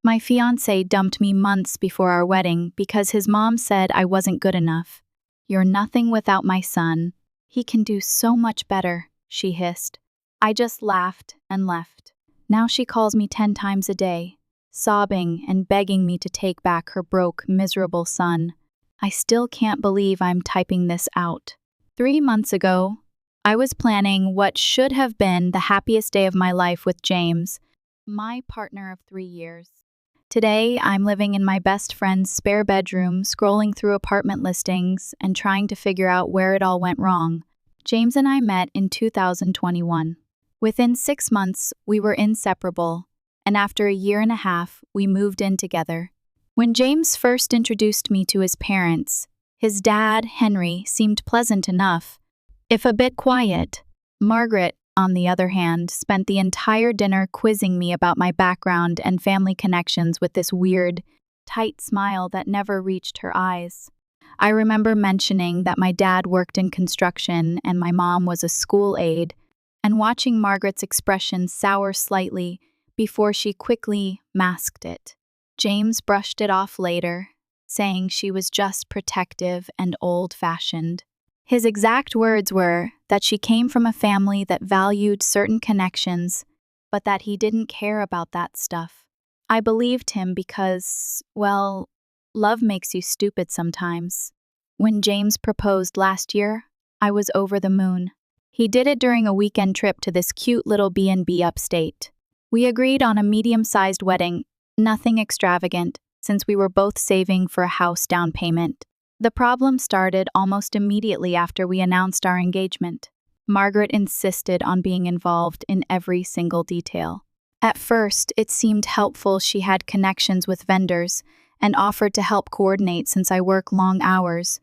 My fiancé dumped me months before our wedding because his mom said I wasn't good enough. You're nothing without my son. He can do so much better, she hissed. I just laughed and left. Now she calls me 10 times a day, sobbing and begging me to take back her broke, miserable son. I still can't believe I'm typing this out. 3 months ago, I was planning what should have been the happiest day of my life with James, my partner of 3 years. Today, I'm living in my best friend's spare bedroom, scrolling through apartment listings and trying to figure out where it all went wrong. James and I met in 2021. Within 6 months, we were inseparable, and after a year and a half, we moved in together. When James first introduced me to his parents, his dad, Henry, seemed pleasant enough, if a bit quiet. Margaret, on the other hand, spent the entire dinner quizzing me about my background and family connections with this weird, tight smile that never reached her eyes. I remember mentioning that my dad worked in construction and my mom was a school aide, and watching Margaret's expression sour slightly before she quickly masked it. James brushed it off later, saying she was just protective and old-fashioned. His exact words were that she came from a family that valued certain connections, but that he didn't care about that stuff. I believed him because, well, love makes you stupid sometimes. When James proposed last year, I was over the moon. He did it during a weekend trip to this cute little B&B upstate. We agreed on a medium-sized wedding, nothing extravagant, since we were both saving for a house down payment. The problem started almost immediately after we announced our engagement. Margaret insisted on being involved in every single detail. At first, it seemed helpful she had connections with vendors and offered to help coordinate since I work long hours,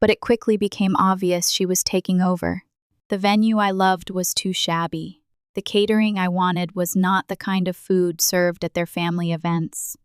but it quickly became obvious she was taking over. The venue I loved was too shabby. The catering I wanted was not the kind of food served at their family events.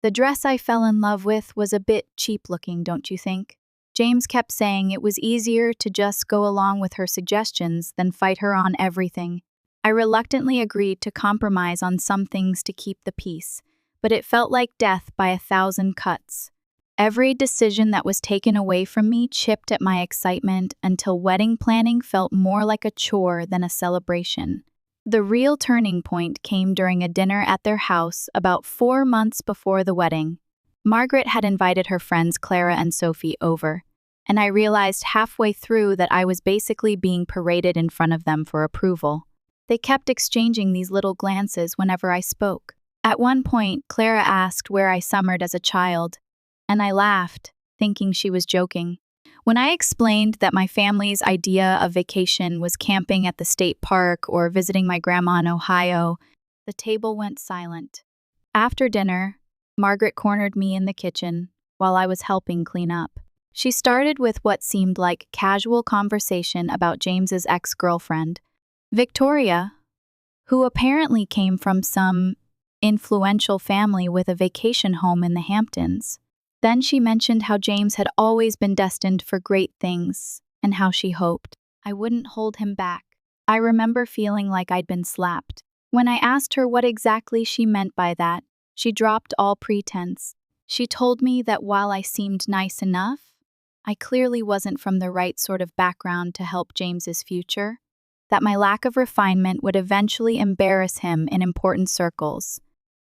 The dress I fell in love with was a bit cheap-looking, don't you think? James kept saying it was easier to just go along with her suggestions than fight her on everything. I reluctantly agreed to compromise on some things to keep the peace, but it felt like death by 1,000 cuts. Every decision that was taken away from me chipped at my excitement until wedding planning felt more like a chore than a celebration. The real turning point came during a dinner at their house about 4 months before the wedding. Margaret had invited her friends Clara and Sophie over, and I realized halfway through that I was basically being paraded in front of them for approval. They kept exchanging these little glances whenever I spoke. At one point, Clara asked where I summered as a child, and I laughed, thinking she was joking. When I explained that my family's idea of vacation was camping at the state park or visiting my grandma in Ohio, the table went silent. After dinner, Margaret cornered me in the kitchen while I was helping clean up. She started with what seemed like casual conversation about James's ex-girlfriend, Victoria, who apparently came from some influential family with a vacation home in the Hamptons. Then she mentioned how James had always been destined for great things and how she hoped I wouldn't hold him back. I remember feeling like I'd been slapped. When I asked her what exactly she meant by that, she dropped all pretense. She told me that while I seemed nice enough, I clearly wasn't from the right sort of background to help James's future, that my lack of refinement would eventually embarrass him in important circles,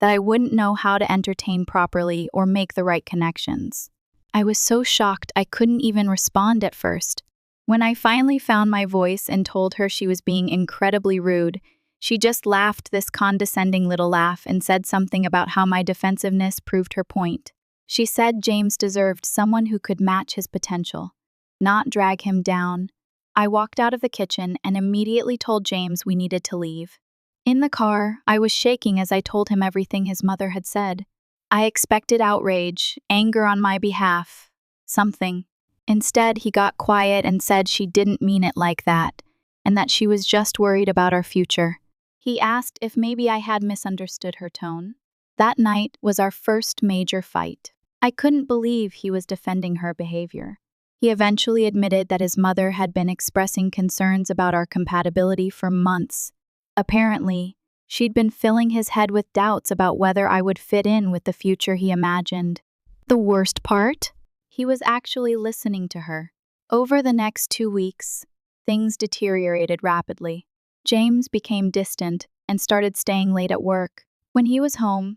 that I wouldn't know how to entertain properly or make the right connections. I was so shocked I couldn't even respond at first. When I finally found my voice and told her she was being incredibly rude, she just laughed this condescending little laugh and said something about how my defensiveness proved her point. She said James deserved someone who could match his potential, not drag him down. I walked out of the kitchen and immediately told James we needed to leave. In the car, I was shaking as I told him everything his mother had said. I expected outrage, anger on my behalf, something. Instead, he got quiet and said she didn't mean it like that, and that she was just worried about our future. He asked if maybe I had misunderstood her tone. That night was our first major fight. I couldn't believe he was defending her behavior. He eventually admitted that his mother had been expressing concerns about our compatibility for months. Apparently, She'd been filling his head with doubts about whether I would fit in with the future he imagined. The worst part? He was actually listening to her. Over the next 2 weeks, things deteriorated rapidly. James became distant and started staying late at work. When he was home,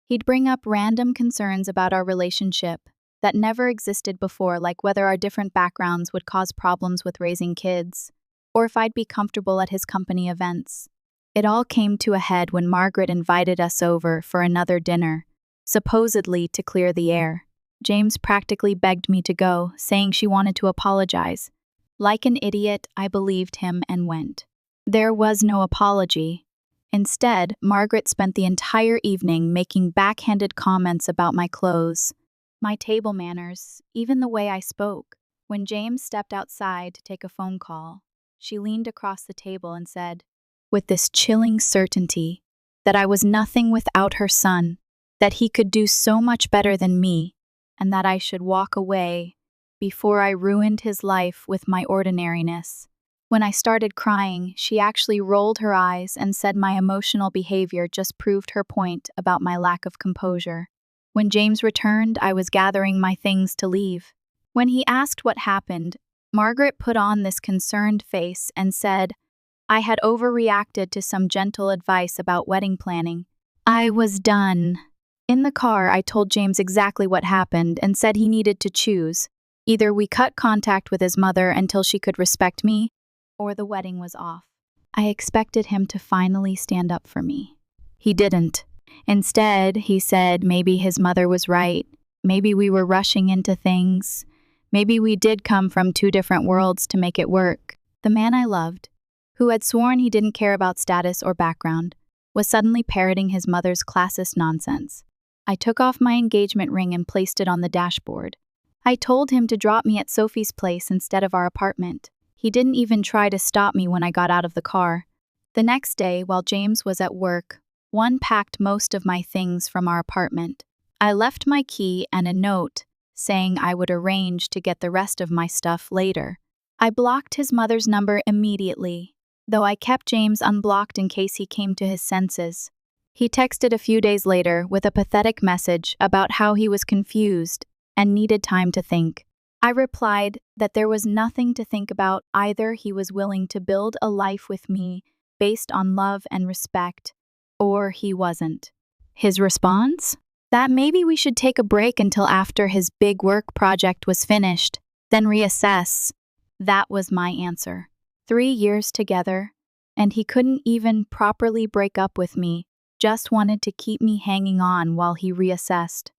he'd bring up random concerns about our relationship that never existed before, like whether our different backgrounds would cause problems with raising kids, or if I'd be comfortable at his company events. It all came to a head when Margaret invited us over for another dinner, supposedly to clear the air. James practically begged me to go, saying she wanted to apologize. Like an idiot, I believed him and went. There was no apology. Instead, Margaret spent the entire evening making backhanded comments about my clothes, my table manners, even the way I spoke. When James stepped outside to take a phone call, she leaned across the table and said, with this chilling certainty, that I was nothing without her son, that he could do so much better than me, and that I should walk away before I ruined his life with my ordinariness. When I started crying, she actually rolled her eyes and said my emotional behavior just proved her point about my lack of composure. When James returned, I was gathering my things to leave. When he asked what happened, Margaret put on this concerned face and said, I had overreacted to some gentle advice about wedding planning. I was done. In the car, I told James exactly what happened and said he needed to choose. Either we cut contact with his mother until she could respect me, or the wedding was off. I expected him to finally stand up for me. He didn't. Instead, he said maybe his mother was right. Maybe we were rushing into things. Maybe we did come from 2 different worlds to make it work. The man I loved, who had sworn he didn't care about status or background, was suddenly parroting his mother's classist nonsense. I took off my engagement ring and placed it on the dashboard. I told him to drop me at Sophie's place instead of our apartment. He didn't even try to stop me when I got out of the car. The next day, while James was at work, one packed most of my things from our apartment. I left my key and a note saying I would arrange to get the rest of my stuff later. I blocked his mother's number immediately, though I kept James unblocked in case he came to his senses. He texted a few days later with a pathetic message about how he was confused and needed time to think. I replied that there was nothing to think about. Either he was willing to build a life with me based on love and respect, or he wasn't. His response? That maybe we should take a break until after his big work project was finished, then reassess. That was my answer. 3 years together, and he couldn't even properly break up with me, just wanted to keep me hanging on while he reassessed.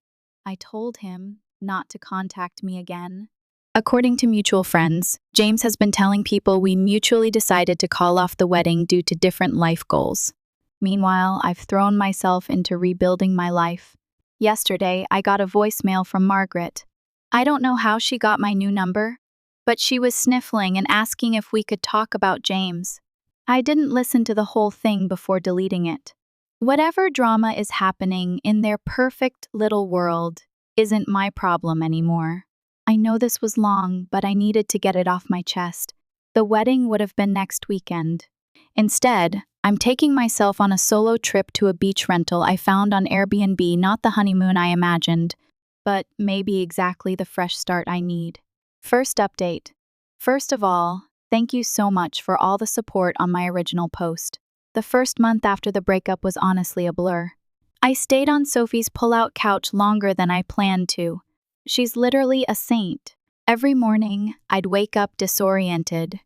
I told him not to contact me again. According to mutual friends, James has been telling people we mutually decided to call off the wedding due to different life goals. Meanwhile, I've thrown myself into rebuilding my life. Yesterday, I got a voicemail from Margaret. I don't know how she got my new number, but she was sniffling and asking if we could talk about James. I didn't listen to the whole thing before deleting it. Whatever drama is happening in their perfect little world isn't my problem anymore. I know this was long, but I needed to get it off my chest. The wedding would have been next weekend. Instead, I'm taking myself on a solo trip to a beach rental I found on Airbnb, not the honeymoon I imagined, but maybe exactly the fresh start I need. First update. First of all, thank you so much for all the support on my original post. The first month after the breakup was honestly a blur. I stayed on Sophie's pull-out couch longer than I planned to. She's literally a saint. Every morning, I'd wake up disoriented,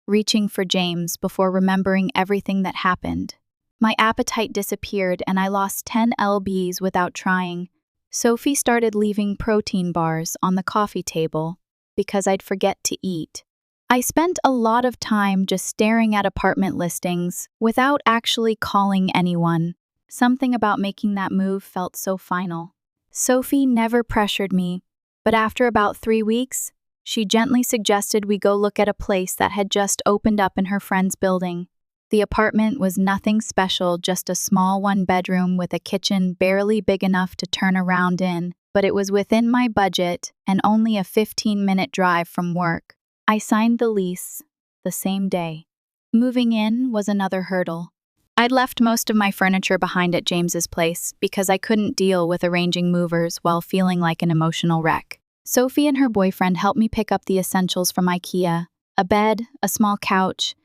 reaching for James before remembering everything that happened. My appetite disappeared and I lost 10 lbs without trying. Sophie started leaving protein bars on the coffee table because I'd forget to eat. I spent a lot of time just staring at apartment listings without actually calling anyone. Something about making that move felt so final. Sophie never pressured me, but after about 3 weeks, she gently suggested we go look at a place that had just opened up in her friend's building. The apartment was nothing special, just a small 1-bedroom with a kitchen barely big enough to turn around in, but it was within my budget and only a 15-minute drive from work. I signed the lease the same day. Moving in was another hurdle. I'd left most of my furniture behind at James's place because I couldn't deal with arranging movers while feeling like an emotional wreck. Sophie and her boyfriend helped me pick up the essentials from IKEA: a bed, a small couch,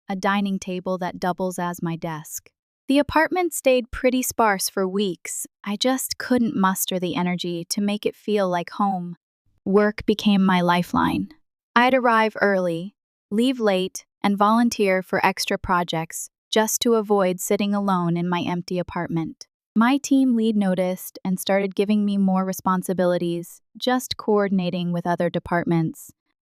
a dining table that doubles as my desk. The apartment stayed pretty sparse for weeks. I just couldn't muster the energy to make it feel like home. Work became my lifeline. I'd arrive early, leave late, and volunteer for extra projects just to avoid sitting alone in my empty apartment. My team lead noticed and started giving me more responsibilities, just coordinating with other departments,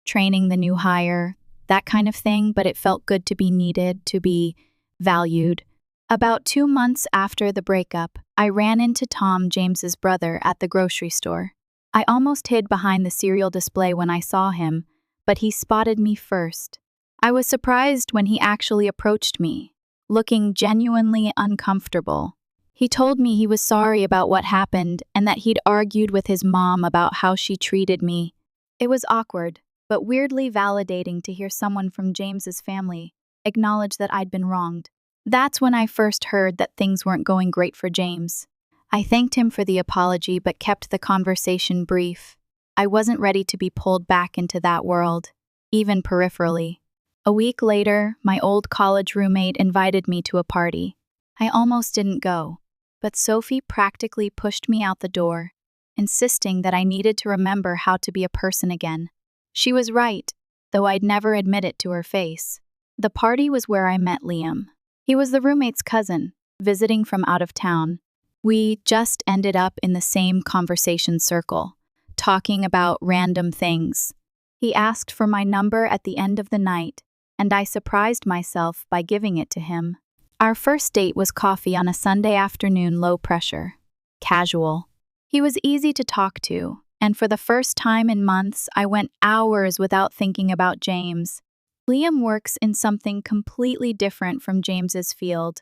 training the new hire, that kind of thing, but it felt good to be needed, to be valued. About 2 months after the breakup, I ran into Tom, James's brother, at the grocery store. I almost hid behind the cereal display when I saw him, but he spotted me first. I was surprised when he actually approached me, looking genuinely uncomfortable. He told me he was sorry about what happened and that he'd argued with his mom about how she treated me. It was awkward, but weirdly validating to hear someone from James's family acknowledge that I'd been wronged. That's when I first heard that things weren't going great for James. I thanked him for the apology but kept the conversation brief. I wasn't ready to be pulled back into that world, even peripherally. A week later, my old college roommate invited me to a party. I almost didn't go, but Sophie practically pushed me out the door, insisting that I needed to remember how to be a person again. She was right, though I'd never admit it to her face. The party was where I met Liam. He was the roommate's cousin, visiting from out of town. We just ended up in the same conversation circle, talking about random things. He asked for my number at the end of the night, and I surprised myself by giving it to him. Our first date was coffee on a Sunday afternoon, low pressure. Casual. He was easy to talk to, and for the first time in months, I went hours without thinking about James. Liam works in something completely different from James's field,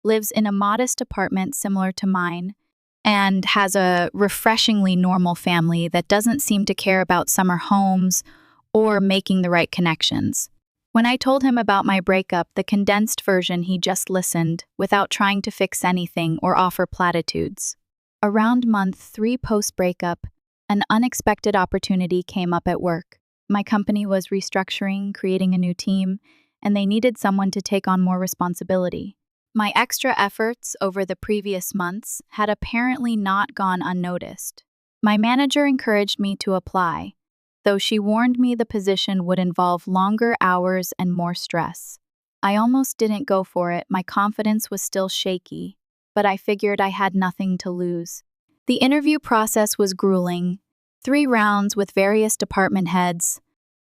lives in a modest apartment similar to mine, and has a refreshingly normal family that doesn't seem to care about summer homes or making the right connections. When I told him about my breakup, the condensed version, he just listened, without trying to fix anything or offer platitudes. Around month 3 post-breakup, an unexpected opportunity came up at work. My company was restructuring, creating a new team, and they needed someone to take on more responsibility. My extra efforts over the previous months had apparently not gone unnoticed. My manager encouraged me to apply, though she warned me the position would involve longer hours and more stress. I almost didn't go for it. My confidence was still shaky, but I figured I had nothing to lose. The interview process was grueling. 3 rounds with various department heads,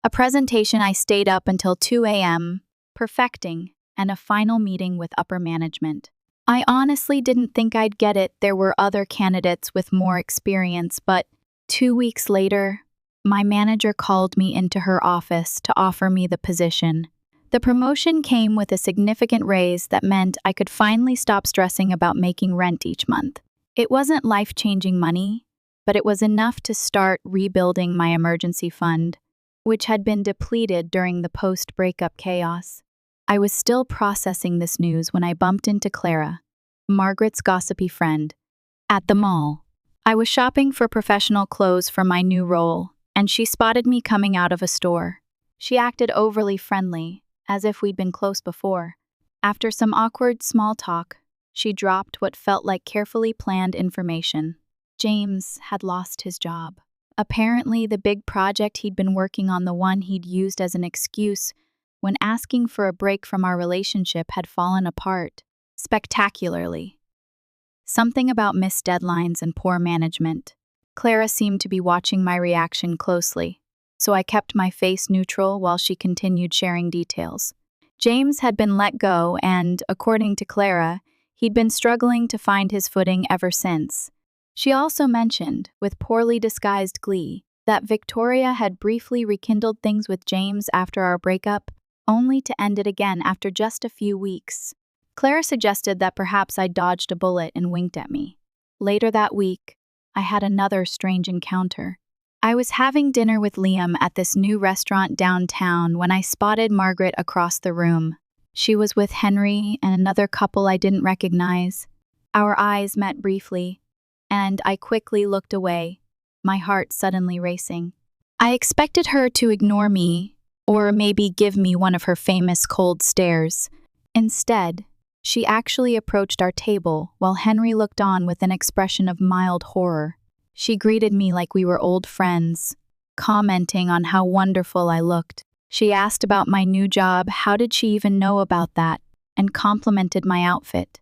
a presentation I stayed up until 2 a.m., perfecting, and a final meeting with upper management. I honestly didn't think I'd get it. There were other candidates with more experience, but 2 weeks later, my manager called me into her office to offer me the position. The promotion came with a significant raise that meant I could finally stop stressing about making rent each month. It wasn't life-changing money, but it was enough to start rebuilding my emergency fund, which had been depleted during the post-breakup chaos. I was still processing this news when I bumped into Clara, Margaret's gossipy friend, at the mall. I was shopping for professional clothes for my new role, and she spotted me coming out of a store. She acted overly friendly, as if we'd been close before. After some awkward small talk, she dropped what felt like carefully planned information. James had lost his job. Apparently, the big project he'd been working on, the one he'd used as an excuse when asking for a break from our relationship, had fallen apart, spectacularly. Something about missed deadlines and poor management. Clara seemed to be watching my reaction closely, so I kept my face neutral while she continued sharing details. James had been let go and, according to Clara, he'd been struggling to find his footing ever since. She also mentioned, with poorly disguised glee, that Victoria had briefly rekindled things with James after our breakup, only to end it again after just a few weeks. Clara suggested that perhaps I dodged a bullet and winked at me. Later that week, I had another strange encounter. I was having dinner with Liam at this new restaurant downtown when I spotted Margaret across the room. She was with Henry and another couple I didn't recognize. Our eyes met briefly, and I quickly looked away, my heart suddenly racing. I expected her to ignore me, or maybe give me one of her famous cold stares. Instead, she actually approached our table while Henry looked on with an expression of mild horror. She greeted me like we were old friends, commenting on how wonderful I looked. She asked about my new job, how did she even know about that, and complimented my outfit.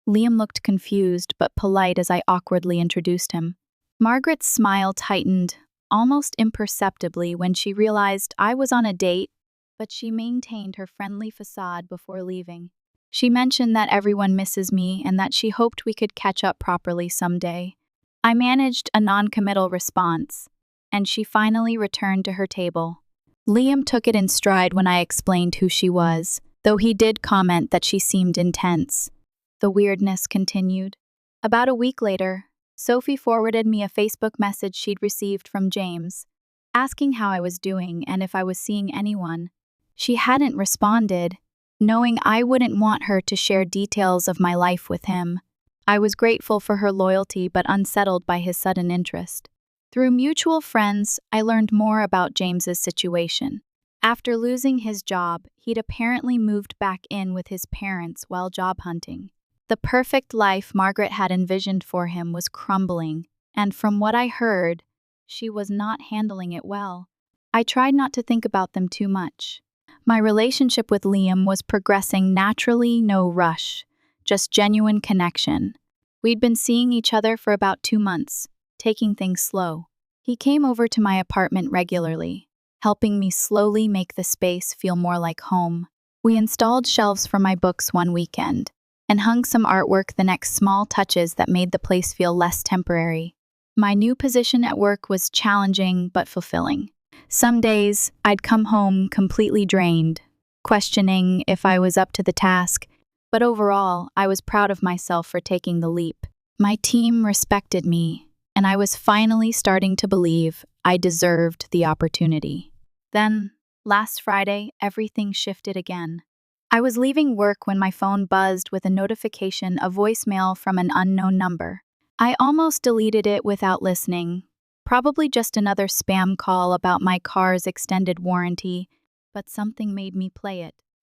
Liam looked confused but polite as I awkwardly introduced him. Margaret's smile tightened, almost imperceptibly, when she realized I was on a date, but she maintained her friendly facade before leaving. She mentioned that everyone misses me and that she hoped we could catch up properly someday. I managed a non-committal response, and she finally returned to her table. Liam took it in stride when I explained who she was, though he did comment that she seemed intense. The weirdness continued. About a week later, Sophie forwarded me a Facebook message she'd received from James, asking how I was doing and if I was seeing anyone. She hadn't responded, knowing I wouldn't want her to share details of my life with him. I was grateful for her loyalty but unsettled by his sudden interest. Through mutual friends, I learned more about James's situation. After losing his job, he'd apparently moved back in with his parents while job hunting. The perfect life Margaret had envisioned for him was crumbling, and from what I heard, she was not handling it well. I tried not to think about them too much. My relationship with Liam was progressing naturally, no rush, just genuine connection. We'd been seeing each other for about 2 months, taking things slow. He came over to my apartment regularly, helping me slowly make the space feel more like home. We installed shelves for my books one weekend, and hung some artwork the next, small touches that made the place feel less temporary. My new position at work was challenging but fulfilling. Some days, I'd come home completely drained, questioning if I was up to the task, but overall, I was proud of myself for taking the leap. My team respected me, and I was finally starting to believe I deserved the opportunity. Then, last Friday, everything shifted again. I was leaving work when my phone buzzed with a notification, a voicemail from an unknown number. I almost deleted it without listening. Probably just another spam call about my car's extended warranty, but something made me play it.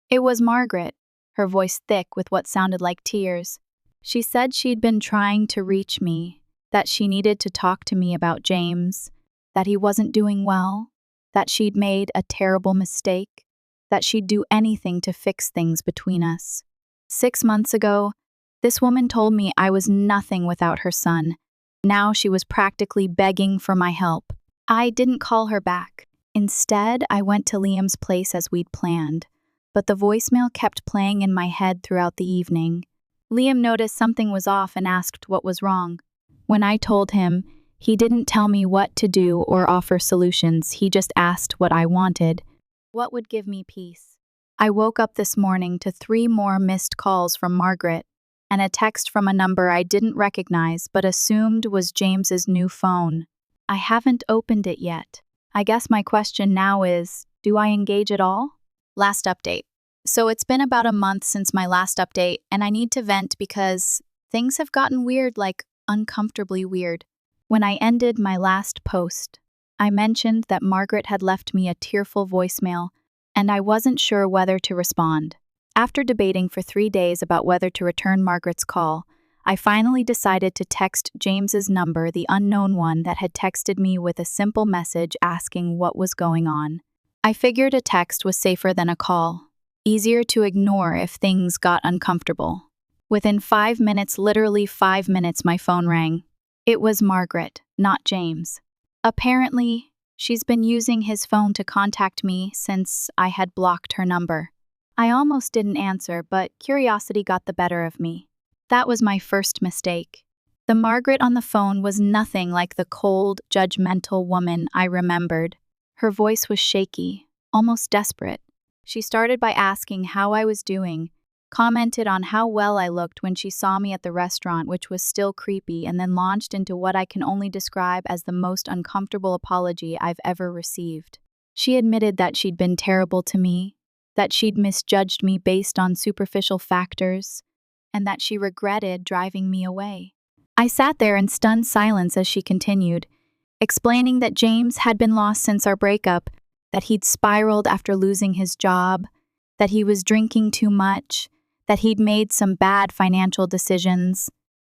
It was Margaret, her voice thick with what sounded like tears. She said she'd been trying to reach me, that she needed to talk to me about James, that he wasn't doing well, that she'd made a terrible mistake, that she'd do anything to fix things between us. 6 months ago, this woman told me I was nothing without her son. Now she was practically begging for my help. I didn't call her back. Instead, I went to Liam's place as we'd planned, but the voicemail kept playing in my head throughout the evening. Liam noticed something was off and asked what was wrong. When I told him, he didn't tell me what to do or offer solutions. He just asked what I wanted. What would give me peace? I woke up this morning to 3 more missed calls from Margaret and a text from a number I didn't recognize but assumed was James's new phone. I haven't opened it yet. I guess my question now is, do I engage at all? Last update. So it's been about a month since my last update, and I need to vent because things have gotten weird, like uncomfortably weird. When I ended my last post, I mentioned that Margaret had left me a tearful voicemail, and I wasn't sure whether to respond. After debating for 3 days about whether to return Margaret's call, I finally decided to text James's number, the unknown one that had texted me with a simple message asking what was going on. I figured a text was safer than a call, easier to ignore if things got uncomfortable. Within 5 minutes, literally 5 minutes, my phone rang. It was Margaret, not James. Apparently, she's been using his phone to contact me since I had blocked her number. I almost didn't answer, but curiosity got the better of me. That was my first mistake. The Margaret on the phone was nothing like the cold, judgmental woman I remembered. Her voice was shaky, almost desperate. She started by asking how I was doing, commented on how well I looked when she saw me at the restaurant, which was still creepy, and then launched into what I can only describe as the most uncomfortable apology I've ever received. She admitted that she'd been terrible to me, that she'd misjudged me based on superficial factors, and that she regretted driving me away. I sat there in stunned silence as she continued, explaining that James had been lost since our breakup, that he'd spiraled after losing his job, that he was drinking too much, that he'd made some bad financial decisions.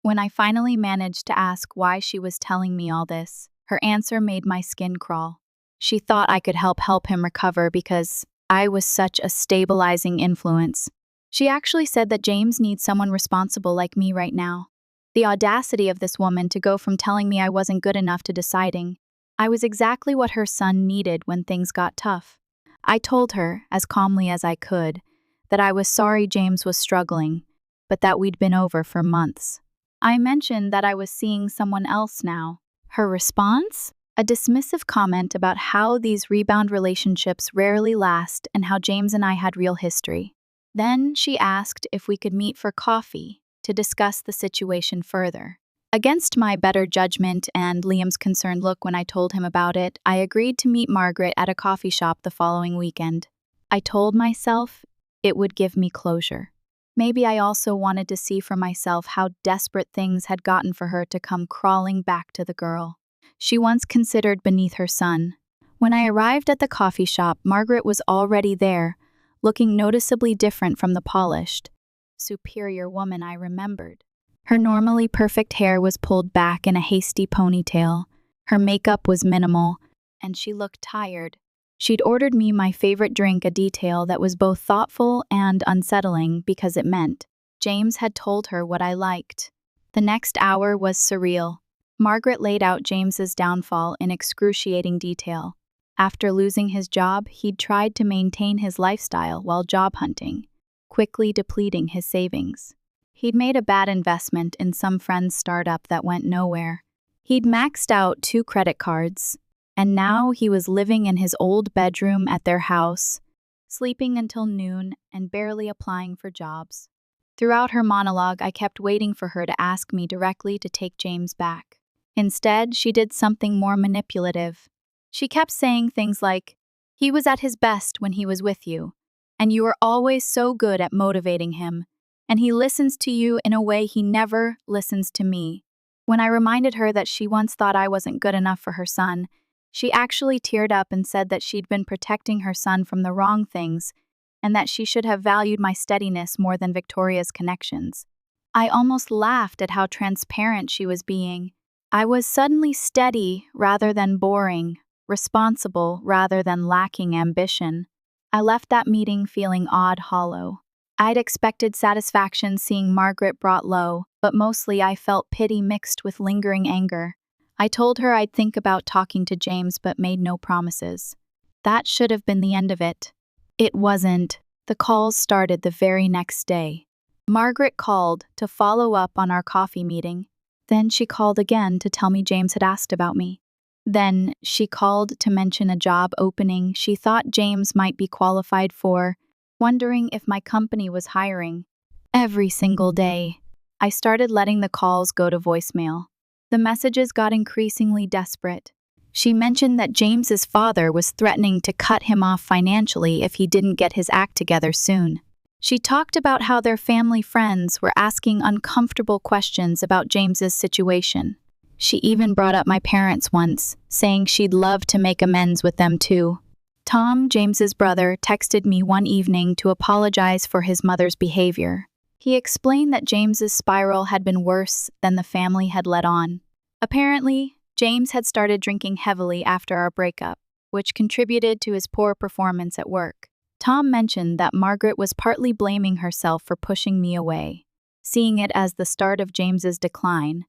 When I finally managed to ask why she was telling me all this, her answer made my skin crawl. She thought I could help him recover because I was such a stabilizing influence. She actually said that James needs someone responsible like me right now. The audacity of this woman to go from telling me I wasn't good enough to deciding I was exactly what her son needed when things got tough. I told her, as calmly as I could, that I was sorry James was struggling, but that we'd been over for months. I mentioned that I was seeing someone else now. Her response? A dismissive comment about how these rebound relationships rarely last and how James and I had real history. Then she asked if we could meet for coffee to discuss the situation further. Against my better judgment and Liam's concerned look when I told him about it, I agreed to meet Margaret at a coffee shop the following weekend. I told myself it would give me closure. Maybe I also wanted to see for myself how desperate things had gotten for her to come crawling back to the girl she once considered beneath her son. When I arrived at the coffee shop, Margaret was already there, looking noticeably different from the polished, superior woman I remembered. Her normally perfect hair was pulled back in a hasty ponytail, her makeup was minimal, and she looked tired. She'd ordered me my favorite drink, a detail that was both thoughtful and unsettling because it meant James had told her what I liked. The next hour was surreal. Margaret laid out James's downfall in excruciating detail. After losing his job, he'd tried to maintain his lifestyle while job hunting, quickly depleting his savings. He'd made a bad investment in some friend's startup that went nowhere. He'd maxed out 2 credit cards, and now he was living in his old bedroom at their house, sleeping until noon and barely applying for jobs. Throughout her monologue, I kept waiting for her to ask me directly to take James back. Instead, she did something more manipulative. She kept saying things like, "He was at his best when he was with you, and you were always so good at motivating him, and he listens to you in a way he never listens to me." When I reminded her that she once thought I wasn't good enough for her son, she actually teared up and said that she'd been protecting her son from the wrong things and that she should have valued my steadiness more than Victoria's connections. I almost laughed at how transparent she was being. I was suddenly steady rather than boring, responsible rather than lacking ambition. I left that meeting feeling odd hollow. I'd expected satisfaction seeing Margaret brought low, but mostly I felt pity mixed with lingering anger. I told her I'd think about talking to James but made no promises. That should have been the end of it. It wasn't. The calls started the very next day. Margaret called to follow up on our coffee meeting. Then she called again to tell me James had asked about me. Then she called to mention a job opening she thought James might be qualified for, wondering if my company was hiring. Every single day, I started letting the calls go to voicemail. The messages got increasingly desperate. She mentioned that James's father was threatening to cut him off financially if he didn't get his act together soon. She talked about how their family friends were asking uncomfortable questions about James's situation. She even brought up my parents once, saying she'd love to make amends with them too. Tom, James's brother, texted me one evening to apologize for his mother's behavior. He explained that James's spiral had been worse than the family had let on. Apparently, James had started drinking heavily after our breakup, which contributed to his poor performance at work. Tom mentioned that Margaret was partly blaming herself for pushing me away, seeing it as the start of James's decline,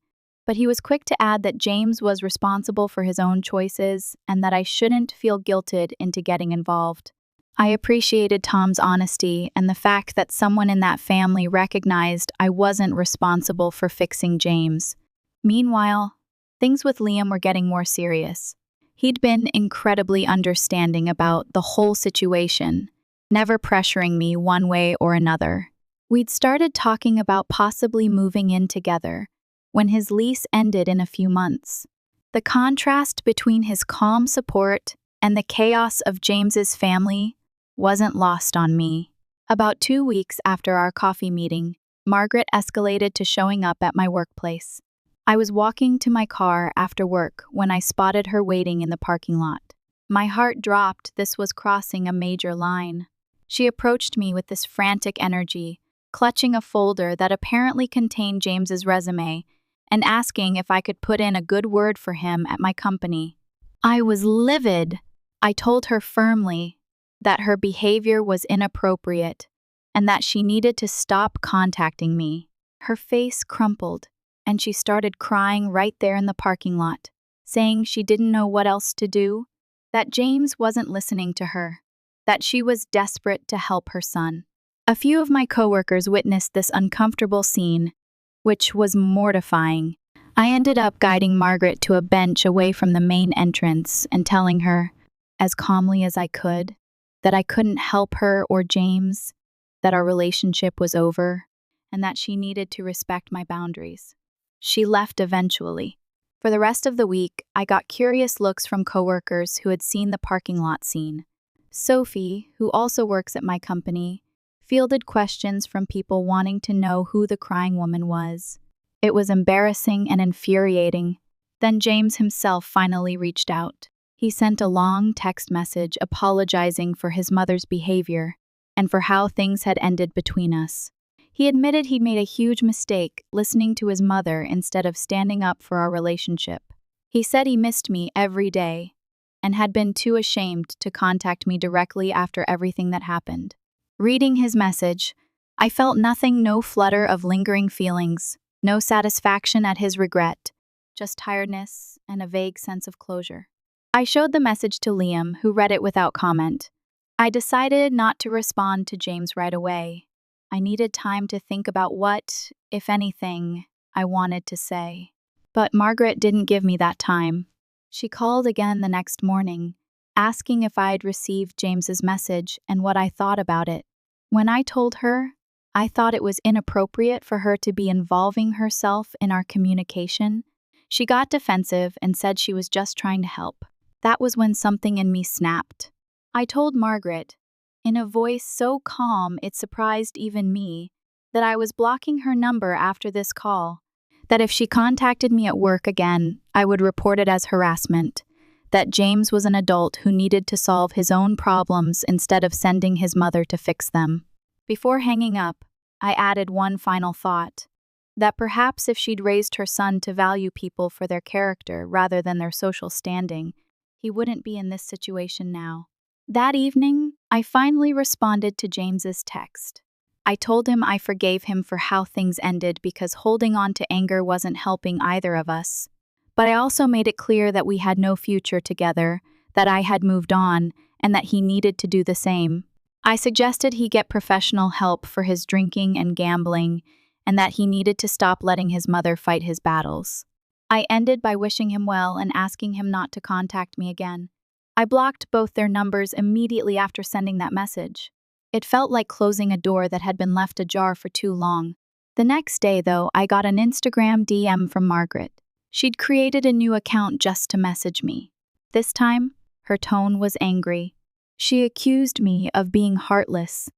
but he was quick to add that James was responsible for his own choices and that I shouldn't feel guilted into getting involved. I appreciated Tom's honesty and the fact that someone in that family recognized I wasn't responsible for fixing James. Meanwhile, things with Liam were getting more serious. He'd been incredibly understanding about the whole situation, never pressuring me one way or another. We'd started talking about possibly moving in together when his lease ended in a few months. The contrast between his calm support and the chaos of James's family wasn't lost on me. About 2 weeks after our coffee meeting, Margaret escalated to showing up at my workplace. I was walking to my car after work when I spotted her waiting in the parking lot. My heart dropped. This was crossing a major line. She approached me with this frantic energy, clutching a folder that apparently contained James's resume and asking if I could put in a good word for him at my company. I was livid. I told her firmly that her behavior was inappropriate and that she needed to stop contacting me. Her face crumpled, and she started crying right there in the parking lot, saying she didn't know what else to do, that James wasn't listening to her, that she was desperate to help her son. A few of my coworkers witnessed this uncomfortable scene, which was mortifying. I ended up guiding Margaret to a bench away from the main entrance and telling her, as calmly as I could, that I couldn't help her or James, that our relationship was over, and that she needed to respect my boundaries. She left eventually. For the rest of the week, I got curious looks from coworkers who had seen the parking lot scene. Sophie, who also works at my company, fielded questions from people wanting to know who the crying woman was. It was embarrassing and infuriating. Then James himself finally reached out. He sent a long text message apologizing for his mother's behavior and for how things had ended between us. He admitted he'd made a huge mistake listening to his mother instead of standing up for our relationship. He said he missed me every day and had been too ashamed to contact me directly after everything that happened. Reading his message, I felt nothing, no flutter of lingering feelings, no satisfaction at his regret, just tiredness and a vague sense of closure. I showed the message to Liam, who read it without comment. I decided not to respond to James right away. I needed time to think about what, if anything, I wanted to say. But Margaret didn't give me that time. She called again the next morning, asking if I'd received James's message and what I thought about it. When I told her I thought it was inappropriate for her to be involving herself in our communication, she got defensive and said she was just trying to help. That was when something in me snapped. I told Margaret, in a voice so calm it surprised even me, that I was blocking her number after this call, that if she contacted me at work again, I would report it as harassment, that James was an adult who needed to solve his own problems instead of sending his mother to fix them. Before hanging up, I added one final thought, that perhaps if she'd raised her son to value people for their character rather than their social standing, he wouldn't be in this situation now. That evening, I finally responded to James's text. I told him I forgave him for how things ended because holding on to anger wasn't helping either of us. But I also made it clear that we had no future together, that I had moved on, and that he needed to do the same. I suggested he get professional help for his drinking and gambling, and that he needed to stop letting his mother fight his battles. I ended by wishing him well and asking him not to contact me again. I blocked both their numbers immediately after sending that message. It felt like closing a door that had been left ajar for too long. The next day, though, I got an Instagram DM from Margaret. She'd created a new account just to message me. This time, her tone was angry. She accused me of being heartless,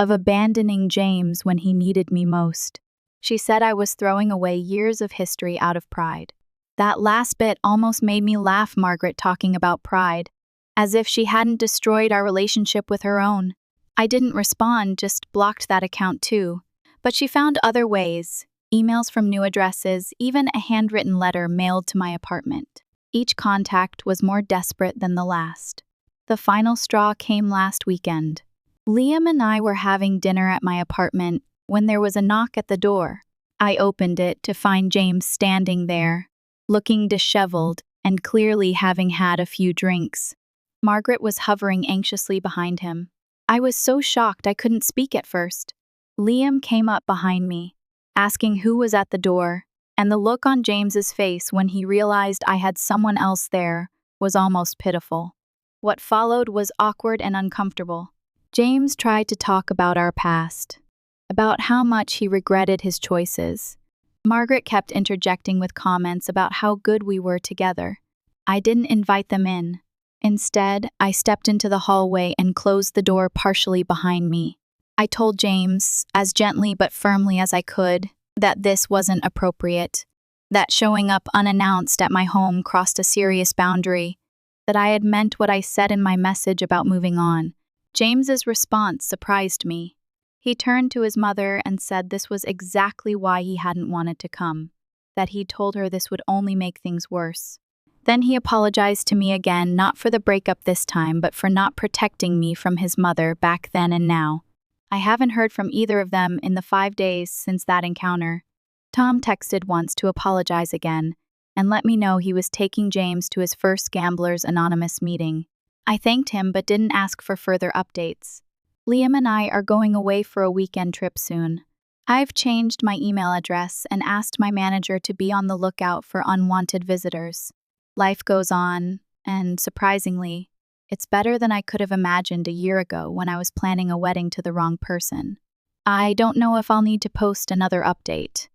of abandoning James when he needed me most. She said I was throwing away years of history out of pride. That last bit almost made me laugh, Margaret talking about pride, as if she hadn't destroyed our relationship with her own. I didn't respond, just blocked that account too. But she found other ways, emails from new addresses, even a handwritten letter mailed to my apartment. Each contact was more desperate than the last. The final straw came last weekend. Liam and I were having dinner at my apartment when there was a knock at the door. I opened it to find James standing there, looking disheveled and clearly having had a few drinks. Margaret was hovering anxiously behind him. I was so shocked I couldn't speak at first. Liam came up behind me, asking who was at the door, and the look on James's face when he realized I had someone else there was almost pitiful. What followed was awkward and uncomfortable. James tried to talk about our past, about how much he regretted his choices. Margaret kept interjecting with comments about how good we were together. I didn't invite them in. Instead, I stepped into the hallway and closed the door partially behind me. I told James, as gently but firmly as I could, that this wasn't appropriate, that showing up unannounced at my home crossed a serious boundary, that I had meant what I said in my message about moving on. James's response surprised me. He turned to his mother and said this was exactly why he hadn't wanted to come, that he'd told her this would only make things worse. Then he apologized to me again, not for the breakup this time, but for not protecting me from his mother back then and now. I haven't heard from either of them in the 5 days since that encounter. Tom texted once to apologize again and let me know he was taking James to his first Gamblers Anonymous meeting. I thanked him but didn't ask for further updates. Liam and I are going away for a weekend trip soon. I've changed my email address and asked my manager to be on the lookout for unwanted visitors. Life goes on, and surprisingly, it's better than I could have imagined a year ago when I was planning a wedding to the wrong person. I don't know if I'll need to post another update.